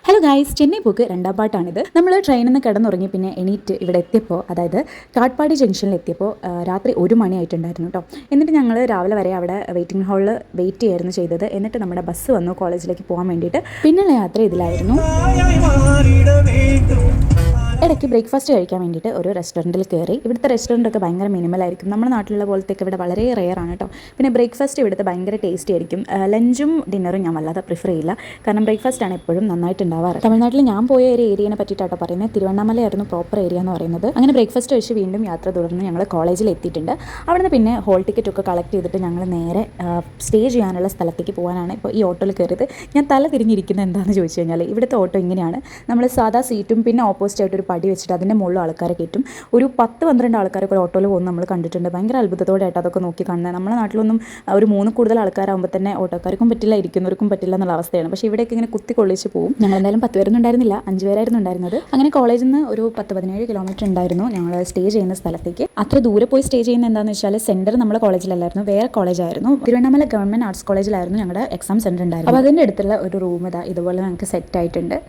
Hello guys, Chennai പോക്ക് രണ്ടാം പാട്ടാണിത്. നമ്മൾ ട്രെയിനിൽ നിന്ന് കിടന്നുറങ്ങി പിന്നെ എണീറ്റ് ഇവിടെ എത്തിയപ്പോൾ, അതായത് കാട്ട്പാടി ജംഗ്ഷനിൽ എത്തിയപ്പോൾ രാത്രി 1 മണിയായിട്ടുണ്ടായിരുന്നു കേട്ടോ. എന്നിട്ട് ഞങ്ങൾ രാവിലെ വരെ അവിടെ വെയിറ്റിംഗ് ഹാളിൽ വെയിറ്റ് ചെയ്യായിരുന്നു ചെയ്തത്. എന്നിട്ട് നമ്മുടെ ബസ് വന്നു കോളേജിലേക്ക് പോകാൻ വേണ്ടിയിട്ട്. പിന്നെയുള്ള യാത്ര ഇതിലായിരുന്നു. ഇടയ്ക്ക് ബ്രേക്ക്ഫാസ്റ്റ് കഴിക്കാൻ വേണ്ടിയിട്ട് ഒരു റെസ്റ്റോറൻറ്റിൽ കയറി. ഇവിടുത്തെ റെസ്റ്റോറൻറ്റൊക്കെ ഭയങ്കര മിനിമലായിരിക്കും. നമ്മുടെ നാട്ടിലുള്ള പോലത്തേക്ക് ഇവിടെ വളരെ റെയറാണ് കേട്ടോ. പിന്നെ ബ്രേക്ക്ഫാസ്റ്റ് ഇവിടുത്തെ ഭയങ്കര ടേസ്റ്റി ആയിരിക്കും. ലഞ്ചും ഡിന്നറും ഞാൻ വല്ലാതെ പ്രിഫർ ചെയ്യില്ല, കാരണം ബ്രേക്ക്ഫാസ്റ്റാണ് എപ്പോഴും നന്നായിട്ട് ഉണ്ടാവാറ്. തമിഴ്നാട്ടിൽ ഞാൻ പോയ ഒരു ഏരിയനെ പറ്റിയിട്ടാട്ടോ പറയുന്നത്. തിരുവണ്ണാമലയായിരുന്നു പ്രോപ്പർ ഏരിയ എന്ന് പറയുന്നത്. അങ്ങനെ ബ്രേക്ക്ഫാസ്റ്റ് കഴിച്ച് വീണ്ടും യാത്ര തുടർന്ന് ഞങ്ങൾ കോളേജിൽ എത്തിയിട്ടുണ്ട്. അവിടുന്ന് പിന്നെ ഹോൾ ടിക്കറ്റൊക്കെ കളക്ട് ചെയ്തിട്ട് ഞങ്ങൾ നേരെ സ്റ്റേ ചെയ്യാനുള്ള സ്ഥലത്തേക്ക് പോകാനാണ് ഇപ്പോൾ ഈ ഓട്ടോയിൽ കയറിയത്. ഞാൻ തല തിരിഞ്ഞിരിക്കുന്നത് എന്താണെന്ന് ചോദിച്ചു കഴിഞ്ഞാൽ, ഇവിടുത്തെ ഓട്ടോ ഇങ്ങനെയാണ്. നമ്മൾ സാധാ സീറ്റും പിന്നെ ഓപ്പോസിറ്റ് ആയിട്ട് ഒരു പടി വെച്ചിട്ട് അതിൻ്റെ മുകളിൽ ആൾക്കാരെ കയറ്റും. ഒരു 10-12 ആൾക്കാരൊക്കെ ഒരു ഓട്ടോയിൽ പോകുന്നത് നമ്മൾ കണ്ടിട്ടുണ്ട്. ഭയങ്കര അത്ഭുതത്തോടെ ആയിട്ട് അതൊക്കെ നോക്കി കാണുന്നത്. നമ്മുടെ നാട്ടിലൊന്നും ഒരു 3 കൂടുതൽ ആൾക്കാരാകുമ്പോൾ തന്നെ ഓട്ടോക്കാർക്കും പറ്റില്ല, ഇരിക്കുന്നവർക്കും പറ്റില്ല എന്നുള്ള അവസ്ഥയാണ്. പക്ഷേ ഇവിടെയൊക്കെ ഇങ്ങനെ കുത്തി കൊള്ളിച്ച് പോകും. ഞങ്ങൾ എന്തായാലും 10 പേരൊന്നും ഉണ്ടായിരുന്നില്ല, 5 പേരായിരുന്നു ഉണ്ടായിരുന്നത്. അങ്ങനെ കോളേജിൽ നിന്ന് ഒരു 10-17 കിലോമീറ്റർ ഉണ്ടായിരുന്നു ഞങ്ങൾ സ്റ്റേ ചെയ്യുന്ന സ്ഥലത്തേക്ക്. അത്ര ദൂരെ പോയി സ്റ്റേ ചെയ്യുന്നത് എന്താണെന്ന് വെച്ചാൽ, സെൻറ്റർ നമ്മുടെ കോളേജിലല്ലായിരുന്നു, വേറെ കോളേജായിരുന്നു. തിരുവണ്ണാമല ഗവൺമെൻറ് ആർട്സ് കോളേജിലായിരുന്നു ഞങ്ങളുടെ എക്സാം സെൻറ്റർ ഉണ്ടായിരുന്നു. അപ്പോൾ അതിൻ്റെ അടുത്തുള്ള ഒരു റൂം ഇതുപോലെ ഞങ്ങൾക്ക് സെറ്റ് ആയിട്ടുണ്ട്.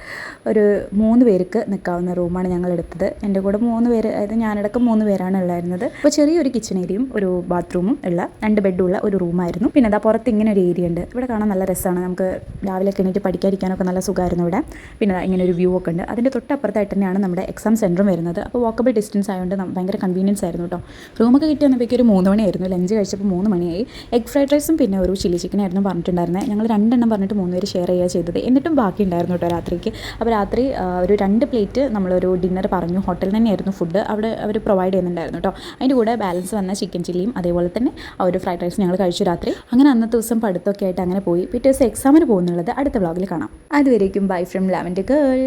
ഒരു 3 പേർക്ക് നിൽക്കാവുന്ന റൂമാണ് ഞങ്ങൾ എടുത്തത്. എൻ്റെ കൂടെ 3 പേര്, അതായത് ഞാനടക്കം 3 പേരാണ് ഉള്ളായിരുന്നത്. അപ്പോൾ ചെറിയൊരു കിച്ചൺ ഏരിയയും ഒരു ബാത്റൂമും ഉള്ള 2 ബെഡുള്ള ഒരു റൂമായിരുന്നു. പിന്നെ അതാ പുറത്ത് ഇങ്ങനെ ഒരു ഏരിയ ഉണ്ട്. ഇവിടെ കാണാൻ നല്ല രസമാണ്. നമുക്ക് രാവിലെ എണീറ്റ് പഠിക്കാതിരിക്കാനൊക്കെ നല്ല സുഖമായിരുന്നു ഇവിടെ. പിന്നെ ഇങ്ങനെ ഒരു വ്യൂ ഒക്കെ ഉണ്ട്. അതിൻ്റെ തൊട്ടപ്പുറത്തായിട്ട് തന്നെയാണ് നമ്മുടെ എക്സാം സെൻറ്ററും വരുന്നത്. അപ്പോൾ വാക്കബിൾ ഡിസ്റ്റൻസ് ആയതുകൊണ്ട് ഭയങ്കര കൺവീനിയൻസ് ആയിരുന്നു കേട്ടോ. റൂമൊക്കെ കിട്ടി വന്നപ്പോഴേക്കും ഒരു 3 മണിയായിരുന്നു. ലഞ്ച് കഴിച്ചപ്പോൾ 3 മണിയായി. എഗ് ഫ്രൈഡ് റൈസും പിന്നെ ഒരു ചില്ലി ചിക്കനായിരുന്നു പറഞ്ഞിട്ടുണ്ടായിരുന്നത്. ഞങ്ങൾ 2 എണ്ണം പറഞ്ഞിട്ട് 3 പേര് ഷെയർ ചെയ്യുക ചെയ്തത്. എന്നിട്ടും ബാക്കി ഉണ്ടായിരുന്നു കേട്ടോ രാത്രിക്ക്. അപ്പോൾ രാത്രി ഒരു 2 പ്ലേറ്റ് നമ്മളൊരു ഡിന്നർ പറഞ്ഞു. ഹോട്ടലിൽ തന്നെയായിരുന്നു ഫുഡ്, അവിടെ അവർ പ്രൊവൈഡ് ചെയ്യുന്നുണ്ടായിരുന്നു കേട്ടോ. അതിൻ്റെ കൂടെ ബാലൻസ് വന്ന ചിക്കൻ ചില്ലിയും അതേപോലെ തന്നെ ആ ഒരു ഫ്രൈഡ് റൈസ് ഞങ്ങൾ കഴിച്ചു രാത്രി. അങ്ങനെ അന്നത്തെ ദിവസം പഠിത്തമൊക്കെ ആയിട്ട് അങ്ങനെ പോയി. പിറ്റേ ദിവസം എക്സാമിന് പോകുന്നുള്ളത് അടുത്ത വ്ളോഗിൽ കാണാം. അതുവരേക്കും ബൈ ഫ്രം ലാവൻഡർ ഗേൾ.